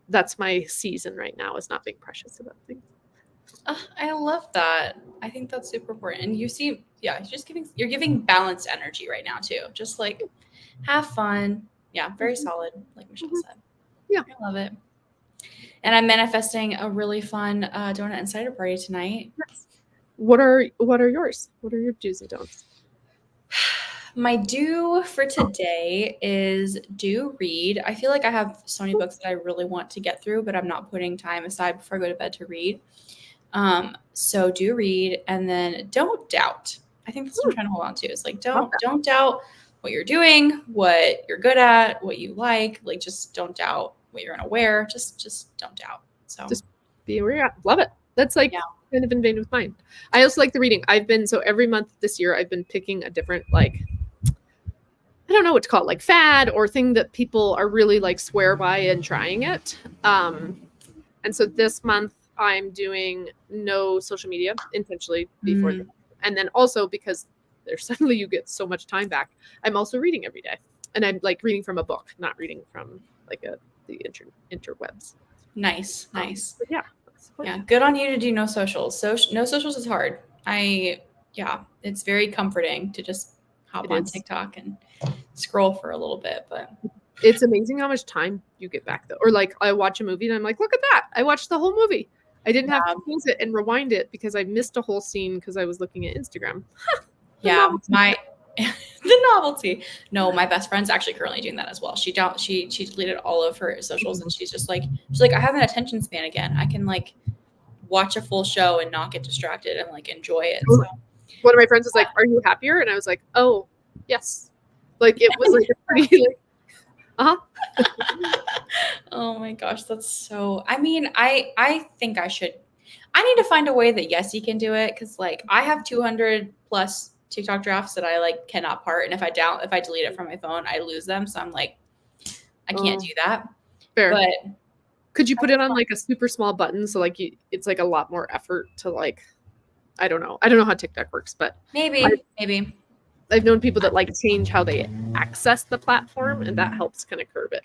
that's my season right now, is not being precious about things. I love that. I think that's super important. And you seem, you're giving balanced energy right now too. Just like have fun. Yeah, very solid, like Michelle said. Yeah. I love it. And I'm manifesting a really fun donut and cider party tonight. Yes. What are yours? What are your do's and don'ts? My do for today is do read. I feel like I have so many books that I really want to get through, but I'm not putting time aside before I go to bed to read. So do read, and then don't doubt. I think that's what I'm trying to hold on to. It's like don't doubt what you're doing, what you're good at, what you like. Like just don't doubt what you're gonna wear. Just don't doubt. So just be where you're at. Love it. That's like kind of in vain with mine. I also like the reading. So every month this year I've been picking a different, like, I don't know what to call it, like fad or thing that people are really like swear by and trying it. And so this month I'm doing no social media intentionally before and then also because there's suddenly you get so much time back, I'm also reading every day. And I'm like reading from a book, not reading from like the interwebs. Nice. Yeah. Yeah, good on you to do no socials. So no socials is hard. It's very comforting to just hop on TikTok and scroll for a little bit, but it's amazing how much time you get back though. Or like I watch a movie and I'm like, look at that. I watched the whole movie. I didn't have to pause it and rewind it because I missed a whole scene because I was looking at Instagram. The novelty. No, my best friend's actually currently doing that as well. She deleted all of her socials and she's like, I have an attention span again. I can like watch a full show and not get distracted and like enjoy it. So. One of my friends was like, "Are you happier?" And I was like, "Oh, yes." Like it was like pretty like, Oh my gosh, that's so. I mean, I think I need to find a way that Yessi can do it because like I have 200 plus TikTok drafts that I like cannot part, and if I delete it from my phone, I lose them. So I'm like, I can't do that. Fair. But could you put it on like a super small button so like it's like a lot more effort to like, I don't know how TikTok works, but maybe I've known people that like change how they access the platform, and that helps kind of curb it.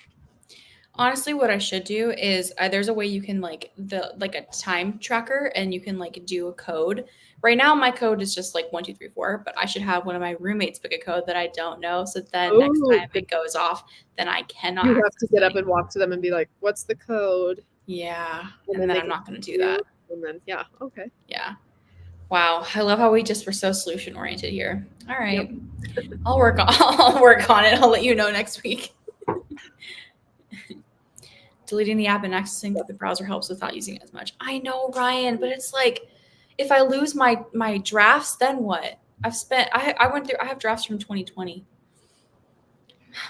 Honestly, what I should do is there's a way you can like a time tracker and you can like do a code. Right now, my code is just like 1, 2, 3, 4, but I should have one of my roommates pick a code that I don't know. So then next time it goes off, then I cannot. You have to get up and walk to them and be like, "What's the code?" Yeah, and then I'm not going to do that. And then okay. Yeah. Wow, I love how we just were so solution oriented here. All right, I'll work on it. I'll let you know next week. Deleting the app and accessing through the browser helps without using it as much. I know, Ryan, but it's like if I lose my drafts, then what? I have drafts from 2020.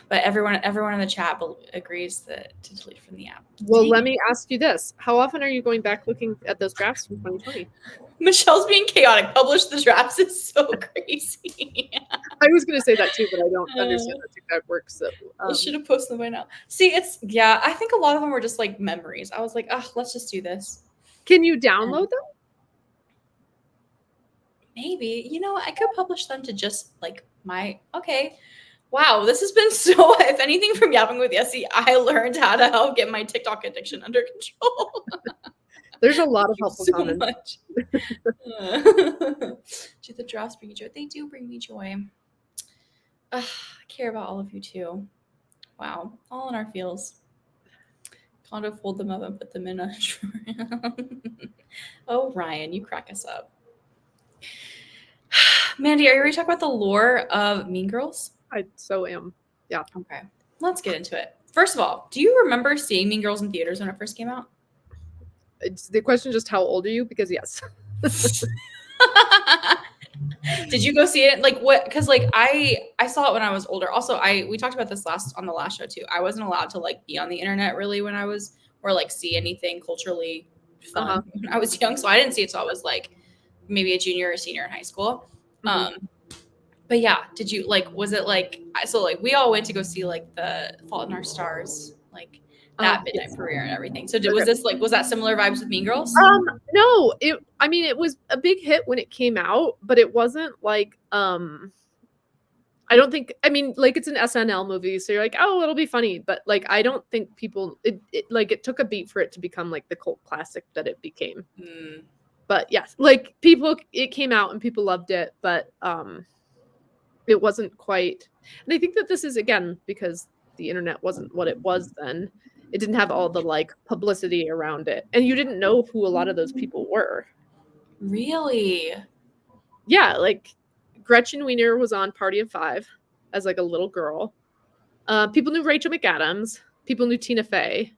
But everyone in the chat agrees that to delete from the app. Well, let me ask you this. How often are you going back looking at those drafts from 2020? Michelle's being chaotic. Publish the drafts is so crazy. I was going to say that too, but I don't understand how TikTok works. So, I should have posted them by now. See, I think a lot of them were just like memories. I was like, let's just do this. Can you download them? Maybe. I could publish them to just like wow, this has been so, if anything from Yapping with Yessi, I learned how to help get my TikTok addiction under control. There's a lot of helpful comments. Much. Do the drafts bring you joy? They do bring me joy. I care about all of you too. Wow, all in our feels. Kind of fold them up and put them in a drawer. Oh, Ryan, you crack us up. Mandi, are you ready to talk about the lore of Mean Girls? I so am. Yeah. Okay. Let's get into it. First of all, do you remember seeing Mean Girls in theaters when it first came out? It's the question just how old are you? Because yes. Did you go see it? Like what? Because like I saw it when I was older. Also, we talked about this on the last show too. I wasn't allowed to like be on the internet really when I was or like see anything culturally fun when I was young. So I didn't see it till I was like maybe a junior or senior in high school. But yeah, did you like, was it like, so like we all went to go see like the Fault in Our Stars, like that midnight premiere and everything. So was that similar vibes with Mean Girls? No, it was a big hit when it came out, but it wasn't like, I I don't think, I mean, like it's an SNL movie, so you're like, oh, it'll be funny, but like I don't think people it took a beat for it to become like the cult classic that it became. Mm. But yes, like people, it came out and people loved it, but it wasn't quite. And I think that this is again because the internet wasn't what it was then. It didn't have all the like publicity around it, and you didn't know who a lot of those people were. Really? Yeah, like Gretchen Wiener was on Party of Five as like a little girl. People knew Rachel McAdams. People knew Tina Fey.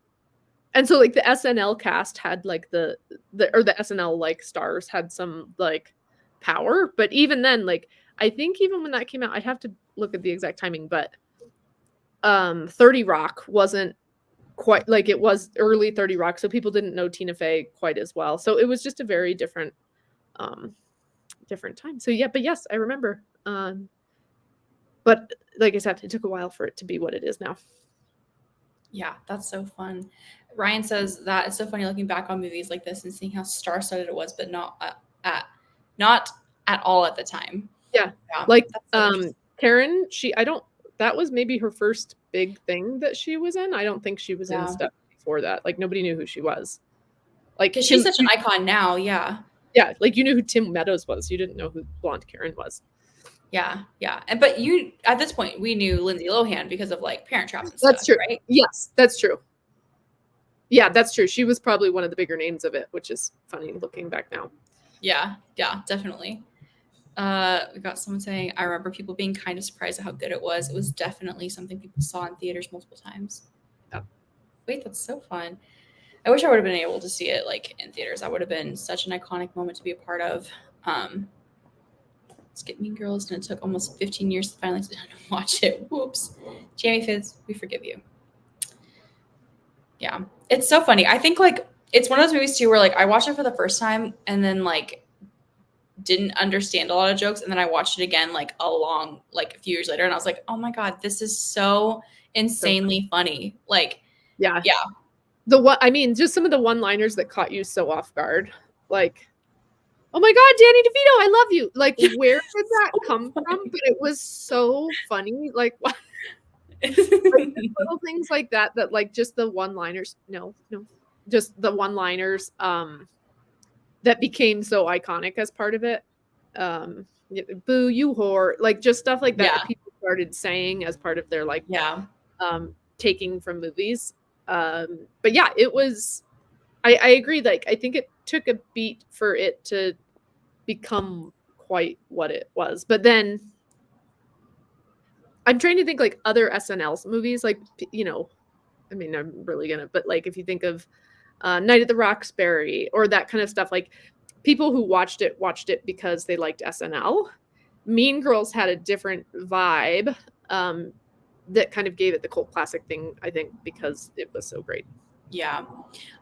And so like the SNL cast had like the SNL like stars had some like power, but even then, like I think even when that came out, I'd have to look at the exact timing, but 30 Rock wasn't quite like it was early 30 Rock, so people didn't know Tina Fey quite as well. So it was just a very different different time. So yeah, but yes, I remember. But like I said, it took a while for it to be what it is now. Yeah, that's so fun. Ryan says that it's so funny looking back on movies like this and seeing how star-studded it was, but not at all at the time. Yeah. Yeah, Like that's so interesting. Karen, that was maybe her first big thing that she was in. I don't think she was in stuff before that. Like nobody knew who she was. Like because she's such an icon now. Yeah. Yeah, like you knew who Tim Meadows was. You didn't know who Blonde Karen was. Yeah, yeah. But you at this point we knew Lindsay Lohan because of like Parent Traps and That's stuff, true. right? Yes, that's true. Yeah, that's true. She was probably one of the bigger names of it, which is funny looking back now. Yeah, definitely. We got someone saying, I remember people being kind of surprised at how good it was. It was definitely something people saw in theaters multiple times. Yeah. Wait, that's so fun. I wish I would have been able to see it like in theaters. That would have been such an iconic moment to be a part of. Skip Mean Girls, and it took almost 15 years to finally sit down and watch it. Whoops. Jamie Fizz, we forgive you. Yeah. It's so funny. I think like it's one of those movies too where like I watched it for the first time and then like didn't understand a lot of jokes, and then I watched it again like a few years later, and I was like, oh my god, this is so insanely funny. Like yeah. I mean, just some of the one-liners that caught you so off guard, like, oh my god, Danny DeVito, I love you. Like, where did that come from? But it was so funny. Like, what? Like, little things like that like just the one-liners. No, just the one-liners. That became so iconic as part of it. Boo, you whore. Like just stuff like that people started saying as part of their like taking from movies. But yeah, it was I agree. Like I think it took a beat for it to become quite what it was. But then I'm trying to think like other SNL movies, like I mean, I'm really gonna, but like if you think of Night at the Roxbury or that kind of stuff, like people who watched it because they liked SNL. Mean Girls had a different vibe that kind of gave it the cult classic thing, I think, because it was so great. Yeah.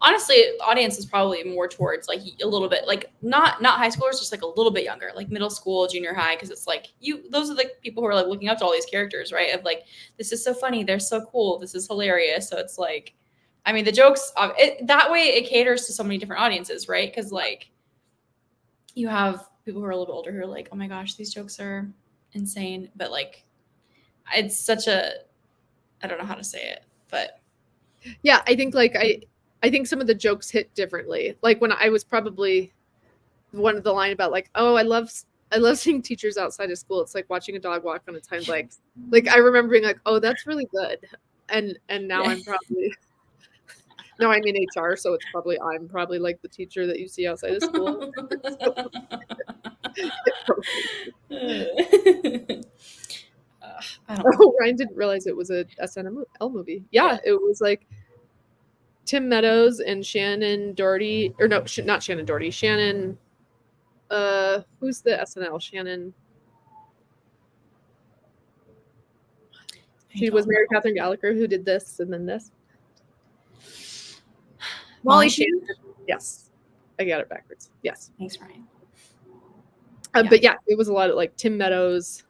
Honestly, audience is probably more towards like a little bit like not high schoolers, just like a little bit younger, like middle school, junior high, because it's like those are the people who are like looking up to all these characters, right? Of like, this is so funny, they're so cool, this is hilarious. So it's like, I mean, the jokes that way it caters to so many different audiences, right? Because like you have people who are a little bit older who are like, oh my gosh, these jokes are insane, but like it's such a, I don't know how to say it, but yeah, I think like I think some of the jokes hit differently. Like when I was probably one of the line about like, oh, I love seeing teachers outside of school. It's like watching a dog walk on its hind legs. Like I remember being like, oh, that's really good. And now I'm probably no, I'm in HR, so I'm probably like the teacher that you see outside of school. Ryan didn't realize it was a SNL movie. Yeah, it was like Tim Meadows and Shannon Doherty, or no, not Shannon Doherty. Shannon, who's the SNL? Shannon. She was Mary Catherine Gallagher, who did this and then this. Molly Shannon. Yes, I got it backwards. Yes. Thanks, Ryan. But yeah, it was a lot of like Tim Meadows,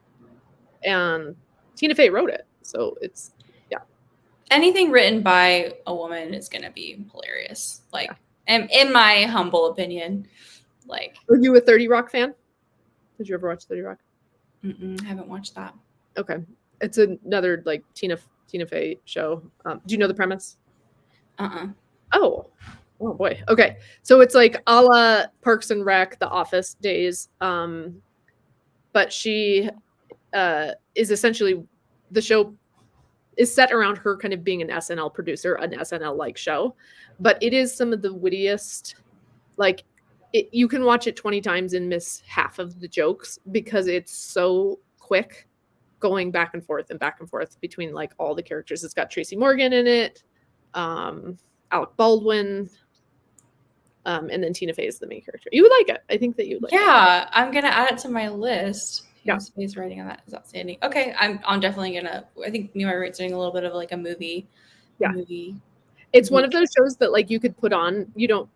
and Tina Fey wrote it, so it's anything written by a woman is gonna be hilarious. Like, in my humble opinion, like. Are you a 30 Rock fan? Did you ever watch 30 Rock? I haven't watched that. Okay. It's another like Tina Fey show. Do you know the premise? Oh boy. Okay. So it's like a la Parks and Rec, The Office days. But she is essentially, the show is set around her kind of being an SNL producer, an SNL like show. But it is some of the wittiest, like you can watch it 20 times and miss half of the jokes because it's so quick, going back and forth between like all the characters. It's got Tracy Morgan in it, Alec Baldwin, and then Tina Fey is the main character. You would like it. I think that you would like it. Yeah, I'm gonna add it to my list. Yeah. Space writing on that is outstanding. Okay, I'm definitely gonna. I think me and my roommate's doing a little bit of like a movie. Yeah. Movie. It's one of those shows that like you could put on. You don't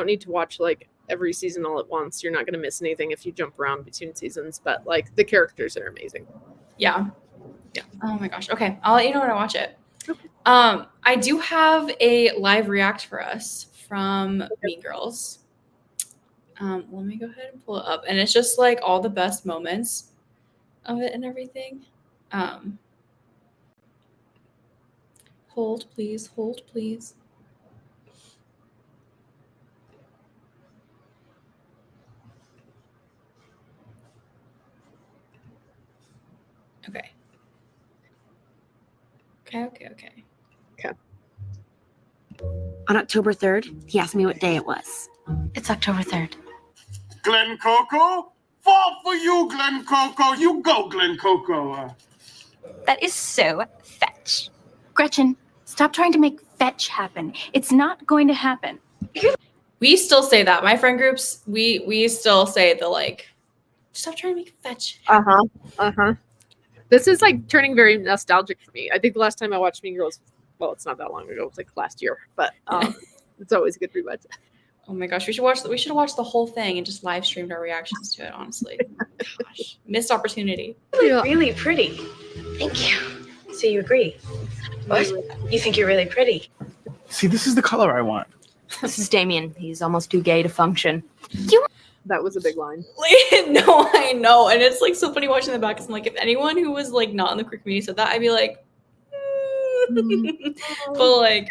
need to watch like every season all at once. You're not going to miss anything if you jump around between seasons, but like the characters are amazing. Yeah. Yeah. Oh my gosh. Okay, I'll let you know when I watch it. I do have a live react for us from Mean Girls. Let me go ahead and pull it up, and it's just like all the best moments of it and everything. Hold, please. Okay. On October 3rd, he asked me what day it was. It's October 3rd. Glen Coco? Fall for you, Glen Coco. You go, Glen Coco. That is so fetch. Gretchen, stop trying to make fetch happen. It's not going to happen. We still say that. My friend groups, we still say the like, stop trying to make fetch happen. This is like turning very nostalgic for me. I think the last time I watched Mean Girls, well, it's not that long ago. It was like last year, but it's always a good rewatch. Oh my gosh, we should have watched the whole thing and just live streamed our reactions to it, honestly. Gosh, missed opportunity. Really pretty. Thank you. So you agree? What? You think you're really pretty? See, this is the color I want. This is Damien. He's almost too gay to function. That was a big line. No, I know. And it's like so funny watching the back because I'm like, if anyone who was like not in the queer community said that, I'd be like, but like,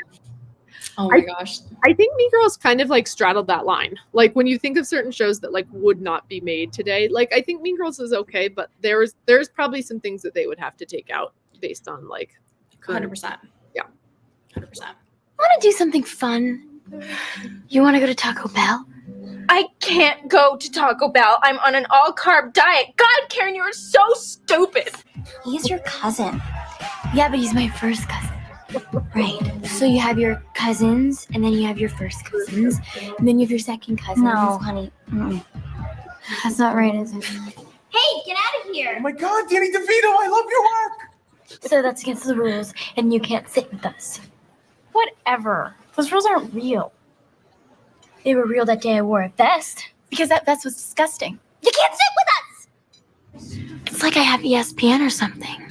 oh my gosh. I think Mean Girls kind of like straddled that line. Like when you think of certain shows that like would not be made today, like I think Mean Girls is okay, but there's probably some things that they would have to take out based on like 100%. Yeah. 100%. Want to do something fun? You want to go to Taco Bell? I can't go to Taco Bell. I'm on an all-carb diet. God, Karen, you are so stupid. He's your cousin. Yeah, but he's my first cousin. Right. So you have your cousins, and then you have your first cousins, and then you have your second cousins. No, honey. That's not right, is it? Hey, get out of here! Oh my God, Danny DeVito, I love your work! So that's against the rules, and you can't sit with us. Whatever. Those rules aren't real. They were real that day I wore a vest, because that vest was disgusting. You can't sit with us! It's like I have ESPN or something.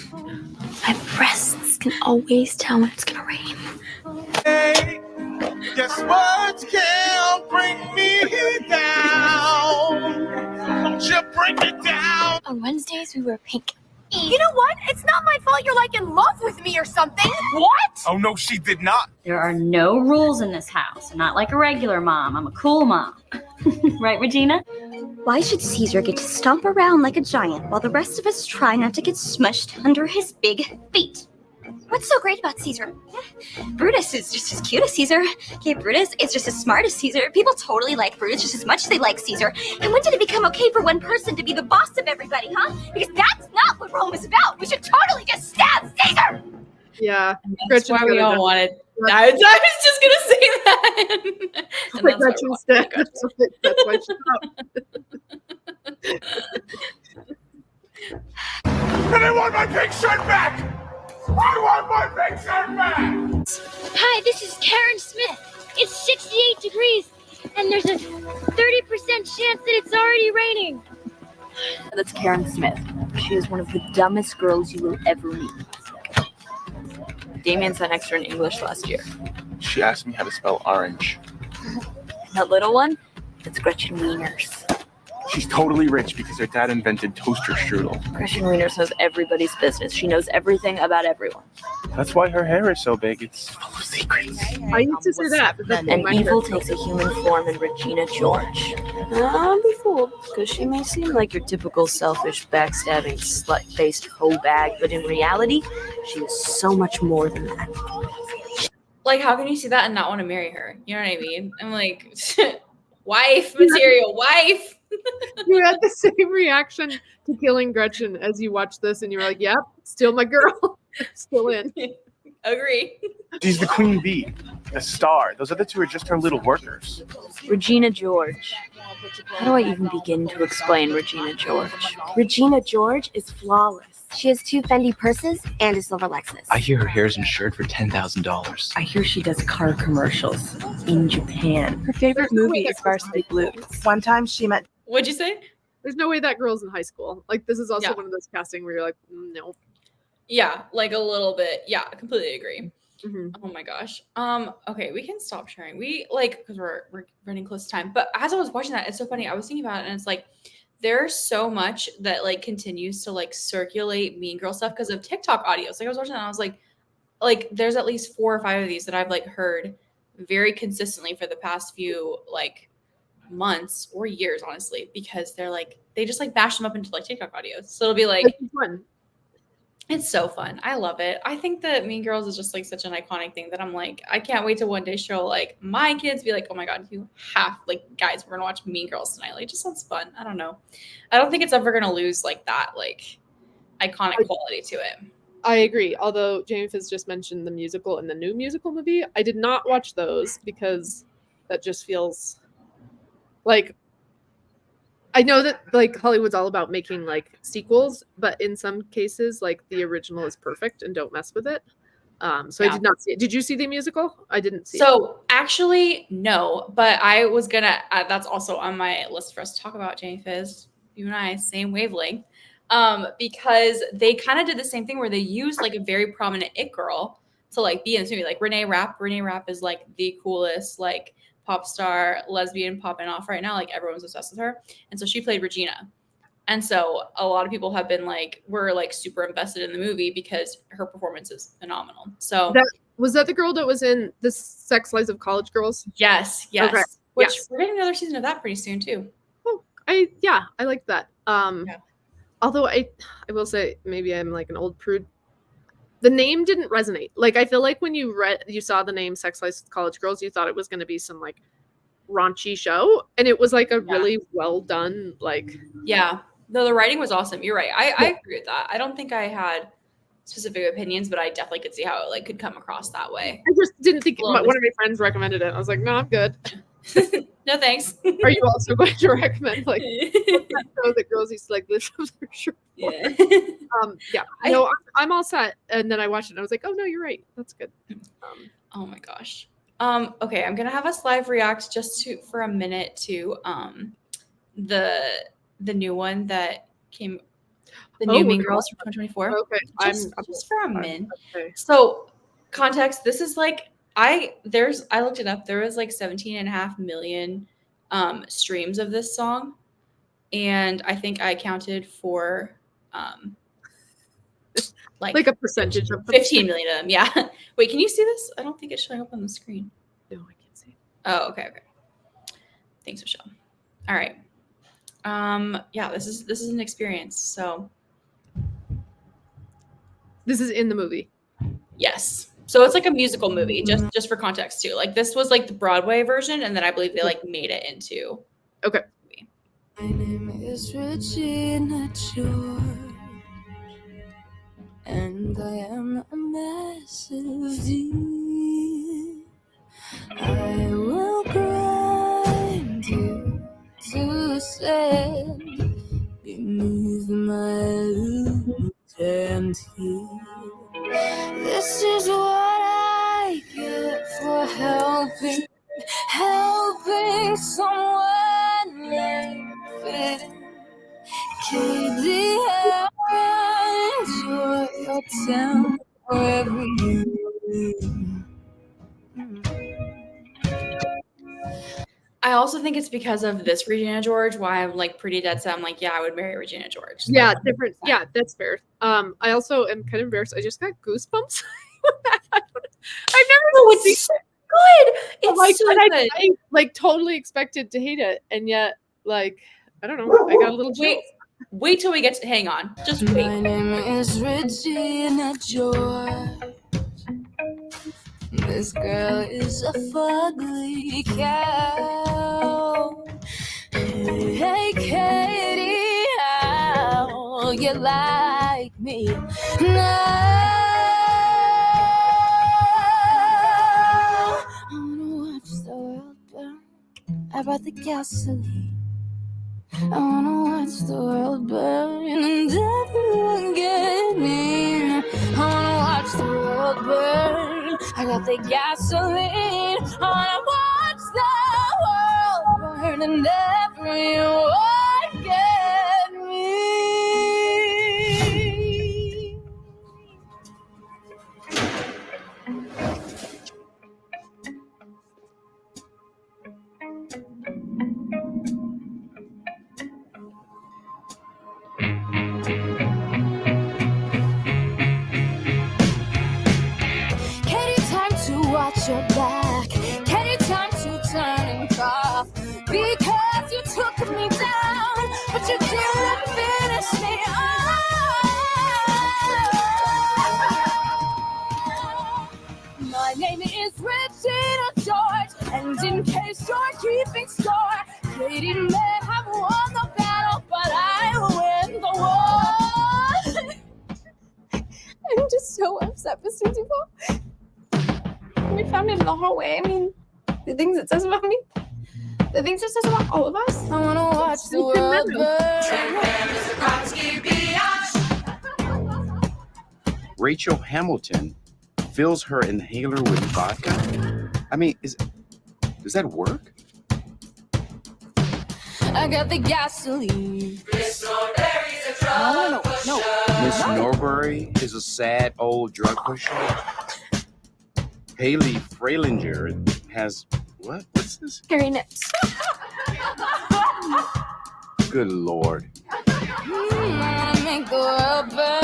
My breasts can always tell when it's gonna rain. Hey, guess what can't bring me down? Don't you bring me down? On Wednesdays, we wear pink. You know what? It's not my fault you're like in love with me or something. What? Oh, no, she did not. There are no rules in this house. I'm not like a regular mom. I'm a cool mom. Right, Regina? Why should Caesar get to stomp around like a giant while the rest of us try not to get smushed under his big feet? What's so great about Caesar? Brutus is just as cute as Caesar. Yeah, Brutus is just as smart as Caesar. People totally like Brutus just as much as they like Caesar. And when did it become okay for one person to be the boss of everybody, huh? Because that's not what Rome is about. We should totally just stab Caesar! Yeah. That's why we all wanted. I was just gonna say that. And Like that's why we Gretchen's dead. That's why she's And I want my pink shirt back! I want my pink shirt back! Hi, this is Karen Smith. It's 68 degrees, and there's a 30% chance that it's already raining. That's Karen Smith. She is one of the dumbest girls you will ever meet. Damien sat next to her in English last year. She asked me how to spell orange. That little one? That's Gretchen Wieners. She's totally rich because her dad invented toaster strudel. Christian Wieners knows everybody's business. She knows everything about everyone. That's why her hair is so big. It's full of secrets. I used to say that. But that's And my evil hair. takes a human form in Regina George. Don't be fooled, because she may seem like your typical selfish, backstabbing, slut-faced hoe bag, but in reality, she is so much more than that. Like, how can you see that and not want to marry her? You know what I mean? I'm like, wife material, wife. You had the same reaction to killing Gretchen as you watched this, and you were like, "Yep, still my girl, still in." Agree. She's the queen bee, the star. Those other two are just her little workers. Regina George. How do I even begin to explain Regina George? Regina George is flawless. She has 2 Fendi purses and a silver Lexus. I hear her hair's insured for $10,000. I hear she does car commercials in Japan. Her favorite movie is Varsity Blues. One time she met. What'd you say? There's no way that girl's in high school. Like, this is also Yeah. one of those casting where you're like, no. Yeah, like a little bit. Yeah, I completely agree. Mm-hmm. Oh my gosh. Okay, we can stop sharing. We like because we're running close to time. But as I was watching that, it's so funny. I was thinking about it, and it's like there's so much that like continues to like circulate Mean Girl stuff because of TikTok audios. Like I was watching that, and I was like there's at least 4 or 5 of these that I've like heard very consistently for the past few like months or years, honestly, because they're like they just like bash them up into like TikTok audios. So it'll be like fun. It's so fun. I love it. I think that Mean Girls is just like such an iconic thing that I'm like, I can't wait to one day show like my kids be like, oh my God, you have like guys, we're gonna watch Mean Girls tonight. Like it just sounds fun. I don't know. I don't think it's ever gonna lose like that like iconic quality to it. I agree. Although Jamie Fizz just mentioned the musical and the new musical movie, I did not watch those because that just feels like I know that like Hollywood's all about making like sequels, but in some cases, like the original is perfect and don't mess with it. So I did not see it. Did you see the musical? I didn't see it. So actually, no, but I was gonna. That's also on my list for us to talk about. Jamie Fizz, you and I, same wavelength, because they kind of did the same thing where they used like a very prominent it girl to like be in this movie, like Renee Rapp. Renee Rapp is like the coolest like pop star lesbian popping off right now. Like everyone's obsessed with her, and so she played Regina. And so a lot of people have been like, we're like super invested in the movie because her performance is phenomenal. So was that the girl that was in the Sex Lives of College Girls? Yes. Okay. Which Yes. we're getting another season of that pretty soon too. Oh, I like that. Although I will say maybe I'm like an old prude. The name didn't resonate. Like I feel like when you saw the name Sex Lives of College Girls, you thought it was going to be some like raunchy show, and it was like a really well done like. Yeah. No, the writing was awesome. You're right. I agree with that. I don't think I had specific opinions, but I definitely could see how it like could come across that way. I just didn't think Well, one of my friends recommended it. I was like, no, I'm good. No, thanks. Are you also going to recommend like that show that girls used to like live with their shirt? Yeah. No, I'm all set. And then I watched it and I was like, oh no, you're right. That's good. Oh my gosh. Okay, I'm gonna have us live react just for a minute to the new one that came, the new Mean Girls from 2024. Okay, just for a minute. Okay. So context, this is like I looked it up. There was like 17.5 million streams of this song, and I think I counted for like a percentage of 15 million of them. Yeah. Wait, can you see this? I don't think it's showing up on the screen. No, I can't see it. Oh, okay. Thanks, Michelle. All right. Yeah, this is an experience. So this is in the movie. Yes. So it's like a musical movie, just for context too. Like this was like the Broadway version, and then I believe they like made it into. Okay. My name is Regina George, and I am a massive deal. I will grind you to sand beneath my Louboutin heel. This is what I get for helping someone like fit. Katie, I enjoy your town wherever you live. I also think it's because of this Regina George why I'm like pretty dead set. I'm like, yeah, I would marry Regina George. Yeah, Like, different. Yeah, that's fair. I also am kind of embarrassed. I just got goosebumps. I've never seen it's good. It's like, so and good. I like totally expected to hate it, and yet like I don't know. I got a little chills. Wait till we get to hang on. Just wait. My name is Regina George. This girl is a fugly cow. Hey, Katie, how you like me now? I wanna watch the world burn. I brought the gasoline. I wanna watch the world burn and everyone get me. I wanna watch the world burn. I got the gasoline. I wanna watch the world burn and everyone get me. Katie, time to watch your back. Katie, time to turn and cough. Because you took me down, but you didn't finish me off. My name is Regina George, and in case you're keeping score, Katie may have won the battle, but I win the war. I'm just so upset with Susie Paul. We found it in the hallway. I mean, the things it says about me, the things it says about all of us. I wanna watch the world burn. Rachel Hamilton fills her inhaler with vodka? I mean, does that work? I got the gasoline. Miss Norbury is a sad old drug pusher. Haley Freilinger has what? What's this? Hairy nips. Good Lord. I wanna make the world burn.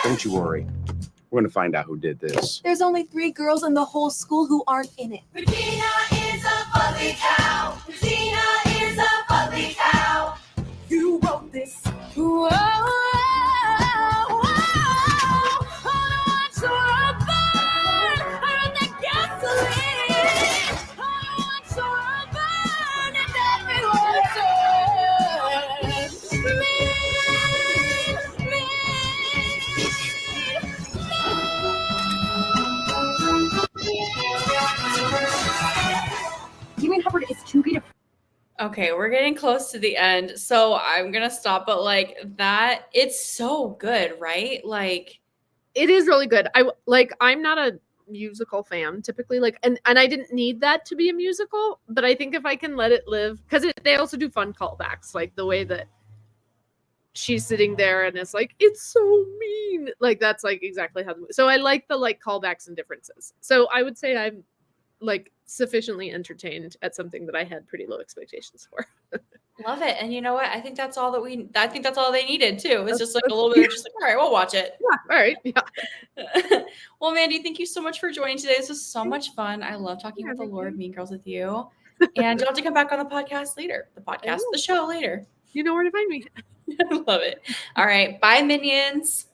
Don't you worry. We're gonna find out who did this. There's only 3 girls in the whole school who aren't in it. Regina is a fugly cow. Regina is a fugly cow. You wrote this. Whoa, whoa, whoa. I wanna watch the world burn. I got the gasoline. I wanna watch the world burn and everyone turn. You mean Hubbard is too good? Okay, we're getting close to the end, so I'm gonna stop. But like that, it's so good, right? Like, It is really good. I'm not a musical fan typically, like, and I didn't need that to be a musical, but I think if I can let it live, because they also do fun callbacks, like the way that she's sitting there and it's like, it's so mean, like that's like exactly how. So I like the like callbacks and differences. So I would say I'm like sufficiently entertained at something that I had pretty low expectations for. love it. And you know what? I think that's all they needed too. It's just like a little bit of just like, all right, we'll watch it. Yeah, all right. Yeah. Well, Mandy, thank you so much for joining today. This was so much fun. I love talking about the lore of Mean Girls with you. And you'll have to come back on the podcast later. The show later. You know where to find me. I love it. All right. Bye, minions.